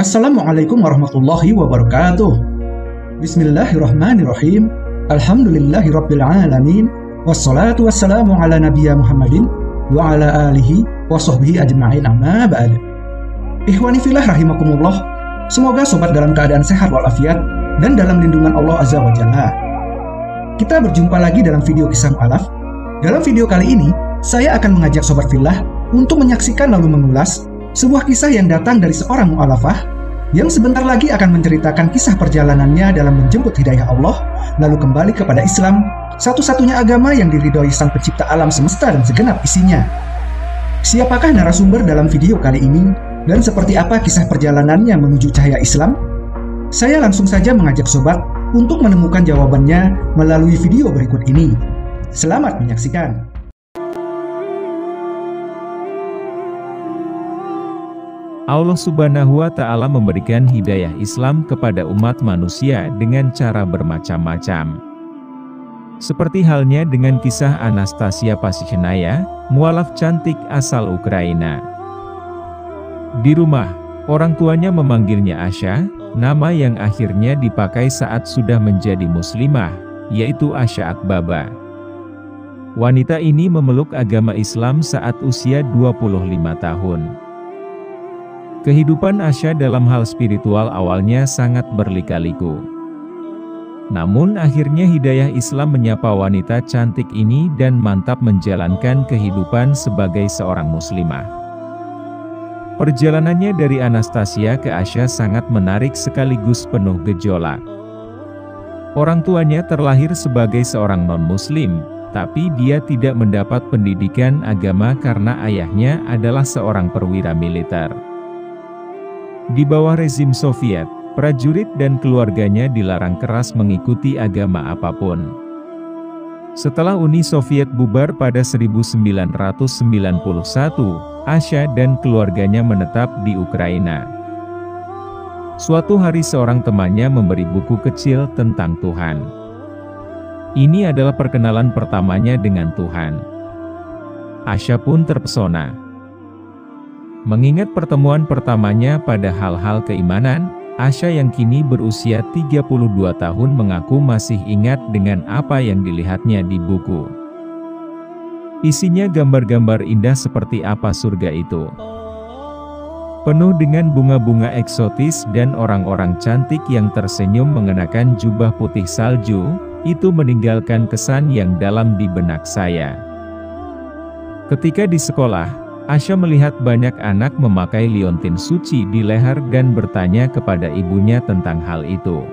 Assalamualaikum warahmatullahi wabarakatuh. Bismillahirrahmanirrahim. Alhamdulillahirrabbilalamin. Wassalatu wassalamu ala nabiyya Muhammadin wa ala alihi wa sahbihi ajma'in, amma ba'd. Ikhwani fillah rahimakumullah. Semoga sobat dalam keadaan sehat walafiat dan dalam lindungan Allah Azza wa Jalla. Kita berjumpa lagi dalam video kisah mu'alaf. Dalam video kali ini, saya akan mengajak sobat fillah untuk menyaksikan lalu mengulas sebuah kisah yang datang dari seorang mu'alafah yang sebentar lagi akan menceritakan kisah perjalanannya dalam menjemput hidayah Allah, lalu kembali kepada Islam, satu-satunya agama yang diridhoi Sang Pencipta alam semesta dan segenap isinya. Siapakah narasumber dalam video kali ini, dan seperti apa kisah perjalanannya menuju cahaya Islam? Saya langsung saja mengajak sobat untuk menemukan jawabannya melalui video berikut ini. Selamat menyaksikan. Allah Subhanahu wa Ta'ala memberikan hidayah Islam kepada umat manusia dengan cara bermacam-macam. Seperti halnya dengan kisah Anastasia Pasichnaya, mualaf cantik asal Ukraina. Di rumah, orang tuanya memanggilnya Asya, nama yang akhirnya dipakai saat sudah menjadi muslimah, yaitu Asya Akbaba. Wanita ini memeluk agama Islam saat usia 25 tahun. Kehidupan Asya dalam hal spiritual awalnya sangat berlika-liku. Namun akhirnya hidayah Islam menyapa wanita cantik ini dan mantap menjalankan kehidupan sebagai seorang muslimah. Perjalanannya dari Anastasia ke Asya sangat menarik sekaligus penuh gejolak. Orang tuanya terlahir sebagai seorang non-muslim, tapi dia tidak mendapat pendidikan agama karena ayahnya adalah seorang perwira militer. Di bawah rezim Soviet, prajurit dan keluarganya dilarang keras mengikuti agama apapun. Setelah Uni Soviet bubar pada 1991, Asya dan keluarganya menetap di Ukraina. Suatu hari seorang temannya memberi buku kecil tentang Tuhan. Ini adalah perkenalan pertamanya dengan Tuhan. Asya pun terpesona. Mengingat pertemuan pertamanya pada hal-hal keimanan, Asya yang kini berusia 32 tahun mengaku masih ingat dengan apa yang dilihatnya di buku. Isinya gambar-gambar indah seperti apa surga itu. Penuh dengan bunga-bunga eksotis dan orang-orang cantik yang tersenyum mengenakan jubah putih salju, itu meninggalkan kesan yang dalam di benak saya. Ketika di sekolah, Asya melihat banyak anak memakai liontin suci di leher dan bertanya kepada ibunya tentang hal itu.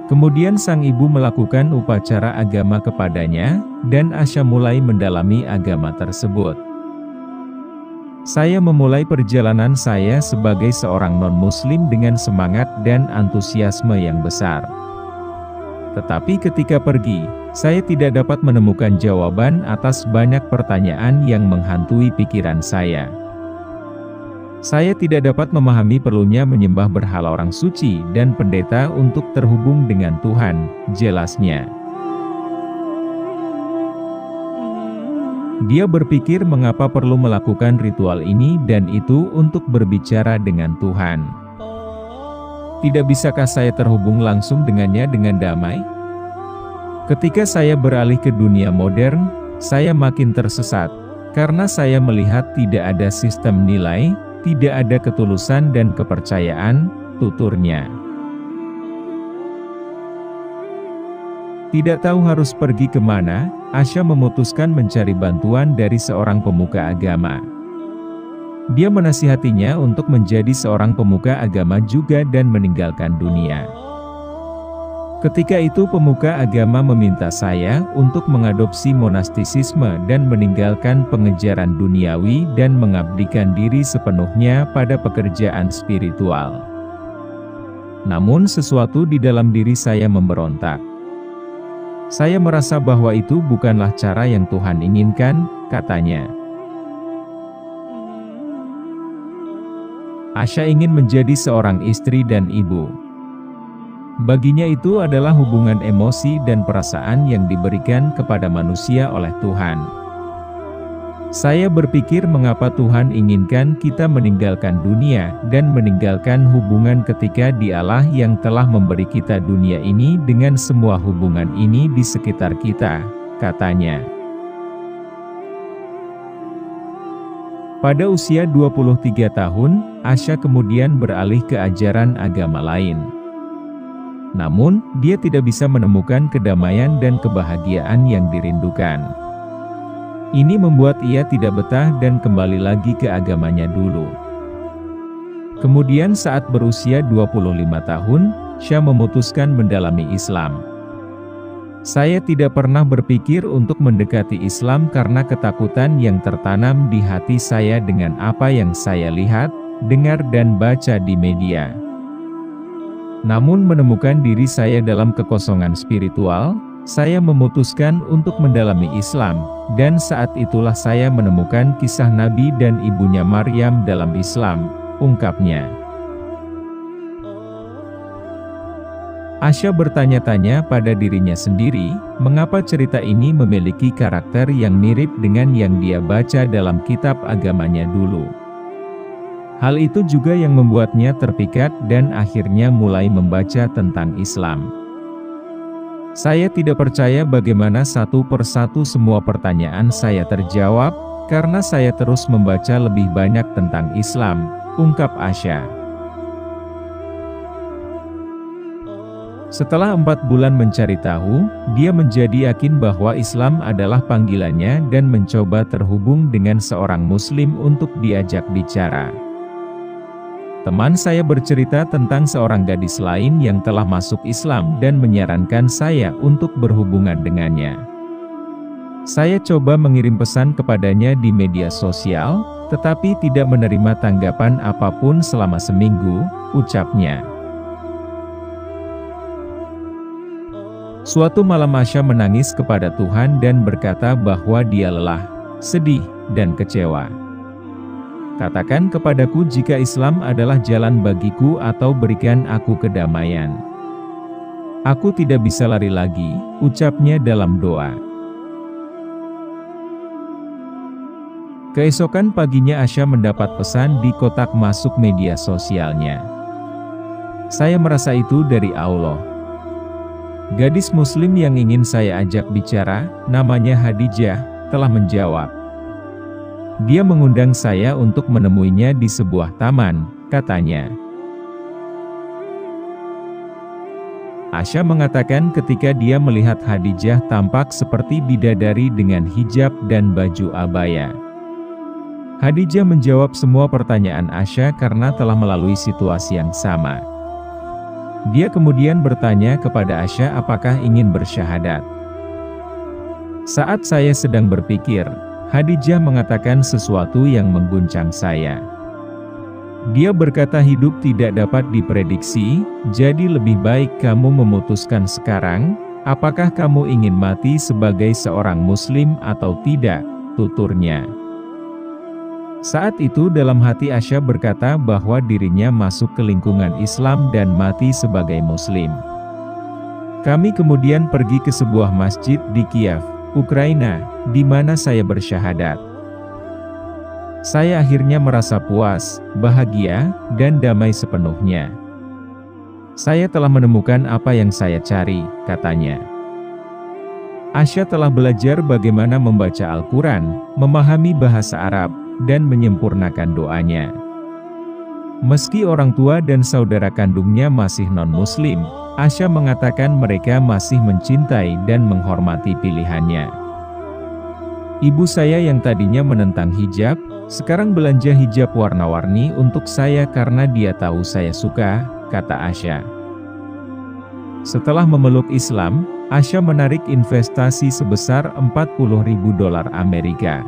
Kemudian sang ibu melakukan upacara agama kepadanya, dan Asya mulai mendalami agama tersebut. Saya memulai perjalanan saya sebagai seorang non-muslim dengan semangat dan antusiasme yang besar. Tetapi ketika pergi, saya tidak dapat menemukan jawaban atas banyak pertanyaan yang menghantui pikiran saya. Saya tidak dapat memahami perlunya menyembah berhala orang suci dan pendeta untuk terhubung dengan Tuhan, jelasnya. Dia berpikir mengapa perlu melakukan ritual ini dan itu untuk berbicara dengan Tuhan. Tidak bisakah saya terhubung langsung dengannya dengan damai? Ketika saya beralih ke dunia modern, saya makin tersesat, karena saya melihat tidak ada sistem nilai, tidak ada ketulusan dan kepercayaan, tuturnya. Tidak tahu harus pergi kemana, Asya memutuskan mencari bantuan dari seorang pemuka agama. Dia menasihatinya untuk menjadi seorang pemuka agama juga dan meninggalkan dunia. Ketika itu pemuka agama meminta saya untuk mengadopsi monastisisme dan meninggalkan pengejaran duniawi dan mengabdikan diri sepenuhnya pada pekerjaan spiritual. Namun sesuatu di dalam diri saya memberontak. Saya merasa bahwa itu bukanlah cara yang Tuhan inginkan, katanya. Asya ingin menjadi seorang istri dan ibu. Baginya itu adalah hubungan emosi dan perasaan yang diberikan kepada manusia oleh Tuhan. Saya berpikir mengapa Tuhan inginkan kita meninggalkan dunia dan meninggalkan hubungan ketika Dialah yang telah memberi kita dunia ini dengan semua hubungan ini di sekitar kita, katanya. Pada usia 23 tahun, Asya kemudian beralih ke ajaran agama lain. Namun, dia tidak bisa menemukan kedamaian dan kebahagiaan yang dirindukan. Ini membuat ia tidak betah dan kembali lagi ke agamanya dulu. Kemudian saat berusia 25 tahun, Syah memutuskan mendalami Islam. Saya tidak pernah berpikir untuk mendekati Islam karena ketakutan yang tertanam di hati saya dengan apa yang saya lihat, dengar dan baca di media. Namun menemukan diri saya dalam kekosongan spiritual, saya memutuskan untuk mendalami Islam, dan saat itulah saya menemukan kisah Nabi dan ibunya Maryam dalam Islam, ungkapnya. Asya bertanya-tanya pada dirinya sendiri, mengapa cerita ini memiliki karakter yang mirip dengan yang dia baca dalam kitab agamanya dulu. Hal itu juga yang membuatnya terpikat dan akhirnya mulai membaca tentang Islam. Saya tidak percaya bagaimana satu persatu semua pertanyaan saya terjawab, karena saya terus membaca lebih banyak tentang Islam, ungkap Asya. Setelah 4 bulan mencari tahu, dia menjadi yakin bahwa Islam adalah panggilannya dan mencoba terhubung dengan seorang Muslim untuk diajak bicara. Teman saya bercerita tentang seorang gadis lain yang telah masuk Islam dan menyarankan saya untuk berhubungan dengannya. Saya coba mengirim pesan kepadanya di media sosial, tetapi tidak menerima tanggapan apapun selama seminggu, ucapnya. Suatu malam Asya menangis kepada Tuhan dan berkata bahwa dia lelah, sedih, dan kecewa. Katakan kepadaku jika Islam adalah jalan bagiku atau berikan aku kedamaian. Aku tidak bisa lari lagi, ucapnya dalam doa. Keesokan paginya Asya mendapat pesan di kotak masuk media sosialnya. Saya merasa itu dari Allah. Gadis Muslim yang ingin saya ajak bicara, namanya Hadijah, telah menjawab. Dia mengundang saya untuk menemuinya di sebuah taman, katanya. Asya mengatakan ketika dia melihat Hadijah tampak seperti bidadari dengan hijab dan baju abaya. Hadijah menjawab semua pertanyaan Asya karena telah melalui situasi yang sama. Dia kemudian bertanya kepada Asya apakah ingin bersyahadat. Saat saya sedang berpikir, Hadijah mengatakan sesuatu yang mengguncang saya. Dia berkata hidup tidak dapat diprediksi, jadi lebih baik kamu memutuskan sekarang, apakah kamu ingin mati sebagai seorang Muslim atau tidak, tuturnya. Saat itu dalam hati Asya berkata bahwa dirinya masuk ke lingkungan Islam dan mati sebagai Muslim. Kami kemudian pergi ke sebuah masjid di Kiev, Ukraina, di mana saya bersyahadat. Saya akhirnya merasa puas, bahagia, dan damai sepenuhnya. Saya telah menemukan apa yang saya cari, katanya. Asya telah belajar bagaimana membaca Al-Quran, memahami bahasa Arab, dan menyempurnakan doanya. Meski orang tua dan saudara kandungnya masih non-Muslim, Asya mengatakan mereka masih mencintai dan menghormati pilihannya. Ibu saya yang tadinya menentang hijab, sekarang belanja hijab warna-warni untuk saya karena dia tahu saya suka, kata Asya. Setelah memeluk Islam, Asya menarik investasi sebesar $40.000 Amerika.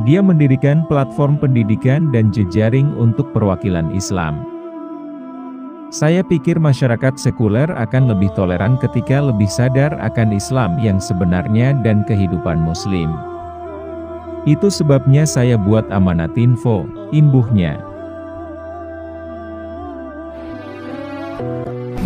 Dia mendirikan platform pendidikan dan jejaring untuk perwakilan Islam. Saya pikir masyarakat sekuler akan lebih toleran ketika lebih sadar akan Islam yang sebenarnya dan kehidupan Muslim. Itu sebabnya saya buat Amanat Info, imbuhnya.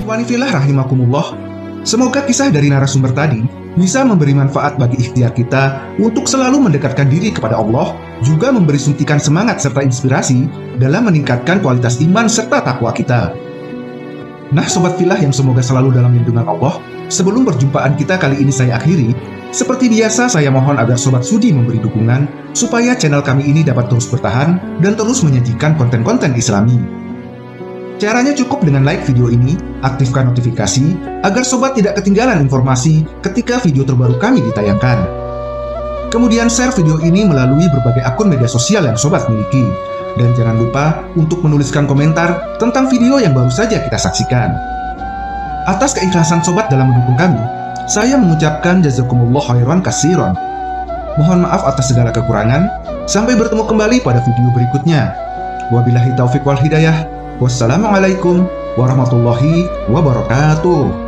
Ikhwani fillah rahimakumullah, semoga kisah dari narasumber tadi bisa memberi manfaat bagi ikhtiar kita untuk selalu mendekatkan diri kepada Allah, juga memberi suntikan semangat serta inspirasi dalam meningkatkan kualitas iman serta takwa kita. Nah sobat filah yang semoga selalu dalam lindungan Allah, sebelum perjumpaan kita kali ini saya akhiri, seperti biasa saya mohon agar sobat sudi memberi dukungan supaya channel kami ini dapat terus bertahan dan terus menyajikan konten-konten Islami. Caranya cukup dengan like video ini, aktifkan notifikasi agar sobat tidak ketinggalan informasi ketika video terbaru kami ditayangkan. Kemudian share video ini melalui berbagai akun media sosial yang sobat miliki. Dan jangan lupa untuk menuliskan komentar tentang video yang baru saja kita saksikan. Atas keikhlasan sobat dalam mendukung kami, saya mengucapkan jazakumullah khairan katsiran. Mohon maaf atas segala kekurangan. Sampai bertemu kembali pada video berikutnya. Wabillahi taufiq wal hidayah. Wassalamualaikum warahmatullahi wabarakatuh.